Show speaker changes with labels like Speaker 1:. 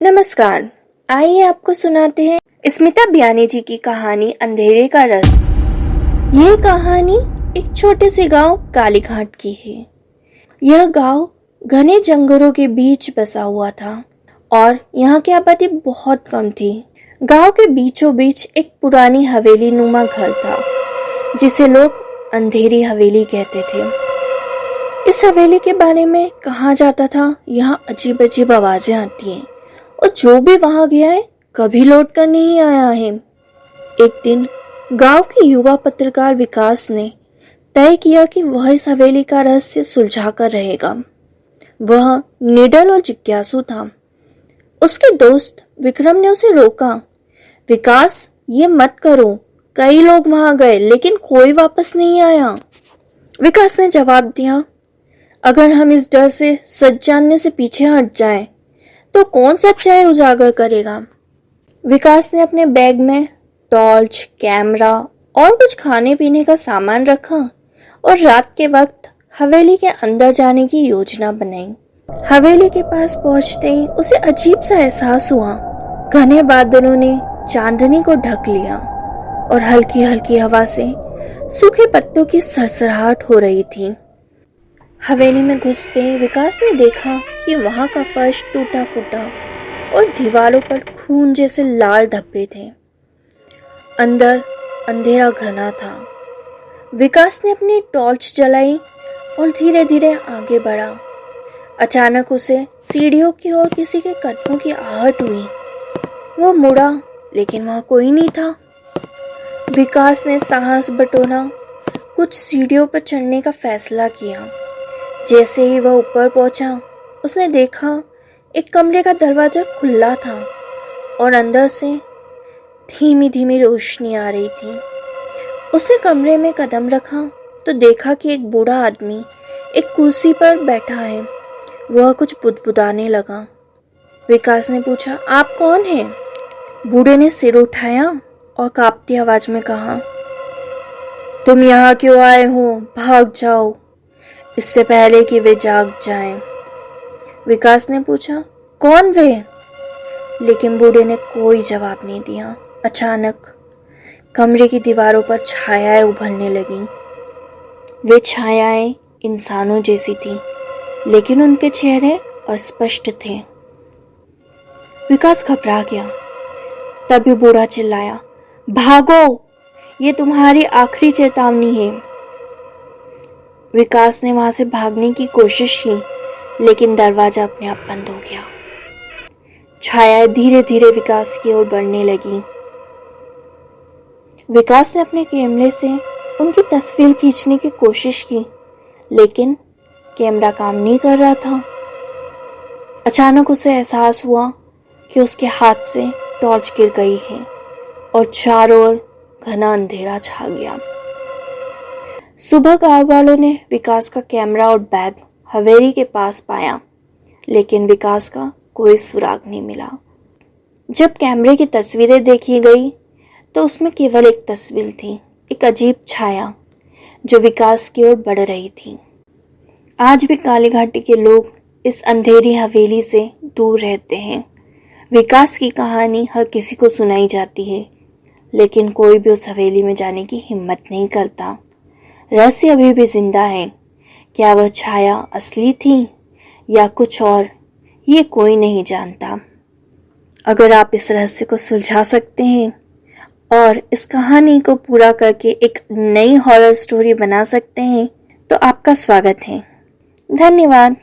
Speaker 1: नमस्कार। आइए आपको सुनाते हैं स्मिता बियानी जी की कहानी अंधेरे का रस। यह कहानी एक छोटे से गांव कालीघाट की है। यह गांव घने जंगलों के बीच बसा हुआ था और यहाँ की आबादी बहुत कम थी। गांव के बीचों बीच एक पुरानी हवेली नुमा घर था जिसे लोग अंधेरी हवेली कहते थे। इस हवेली के बारे में कहा जाता था यहाँ अजीब अजीब आवाजें आती हैं और जो भी वहां गया है कभी लौट कर नहीं आया है। एक दिन गांव के युवा पत्रकार विकास ने तय किया कि वह इस हवेली का रहस्य सुलझा कर रहेगा। वह निडर और जिज्ञासु था। उसके दोस्त विक्रम ने उसे रोका। विकास, ये मत करो, कई लोग वहां गए लेकिन कोई वापस नहीं आया। विकास ने जवाब दिया, अगर हम इस डर से सच जानने से पीछे हट जाएं, तो कौन सच्चाई उजागर करेगा। विकास ने अपने बैग में टॉर्च, कैमरा और कुछ खाने पीने का सामान रखा और रात के वक्त हवेली के अंदर जाने की योजना बनाई। हवेली के पास पहुंचते ही उसे अजीब सा एहसास हुआ। घने बादलों ने चांदनी को ढक लिया और हल्की हल्की हवा से सूखे पत्तों की सरसराहट हो रही थी। हवेली में घुसते ही विकास ने देखा कि वहां का फर्श टूटा फूटा और दीवारों पर खून जैसे लाल धब्बे थे। अंदर अंधेरा घना था। विकास ने अपनी टॉर्च जलाई और धीरे धीरे आगे बढ़ा। अचानक उसे सीढ़ियों की ओर किसी के कदमों की आहट हुई। वो मुड़ा लेकिन वहां कोई नहीं था। विकास ने साहस बटोरा कुछ सीढ़ियों पर चढ़ने का फैसला किया। जैसे ही वह ऊपर पहुंचा, उसने देखा एक कमरे का दरवाजा खुला था और अंदर से धीमी धीमी रोशनी आ रही थी। उसने कमरे में कदम रखा तो देखा कि एक बूढ़ा आदमी एक कुर्सी पर बैठा है। वह कुछ बुदबुदाने लगा। विकास ने पूछा, आप कौन हैं? बूढ़े ने सिर उठाया और कांपती आवाज में कहा, तुम यहाँ क्यों आए हो? भाग जाओ, इससे पहले कि वे जाग जाएं। विकास ने पूछा, कौन वे? लेकिन बूढ़े ने कोई जवाब नहीं दिया। अचानक कमरे की दीवारों पर छायाएं उभरने लगीं। वे छायाएं इंसानों जैसी थीं, लेकिन उनके चेहरे अस्पष्ट थे। विकास घबरा गया। तभी बूढ़ा चिल्लाया, भागो, ये तुम्हारी आखिरी चेतावनी है। विकास ने वहां से भागने की कोशिश की, लेकिन दरवाजा अपने आप बंद हो गया। छायाएं धीरे धीरे विकास की ओर बढ़ने लगी। विकास ने अपने कैमरे से उनकी तस्वीर खींचने की कोशिश की, लेकिन कैमरा काम नहीं कर रहा था। अचानक उसे एहसास हुआ कि उसके हाथ से टॉर्च गिर गई है और चारों ओर घना अंधेरा छा गया। सुबह गांव वालों ने विकास का कैमरा और बैग हवेली के पास पाया, लेकिन विकास का कोई सुराग नहीं मिला। जब कैमरे की तस्वीरें देखी गई तो उसमें केवल एक तस्वीर थी, एक अजीब छाया जो विकास की ओर बढ़ रही थी। आज भी काली घाटी के लोग इस अंधेरी हवेली से दूर रहते हैं। विकास की कहानी हर किसी को सुनाई जाती है, लेकिन कोई भी उस हवेली में जाने की हिम्मत नहीं करता। रहस्य अभी भी जिंदा है। क्या वह छाया असली थी या कुछ और, ये कोई नहीं जानता। अगर आप इस रहस्य को सुलझा सकते हैं और इस कहानी को पूरा करके एक नई हॉरर स्टोरी बना सकते हैं, तो आपका स्वागत है। धन्यवाद।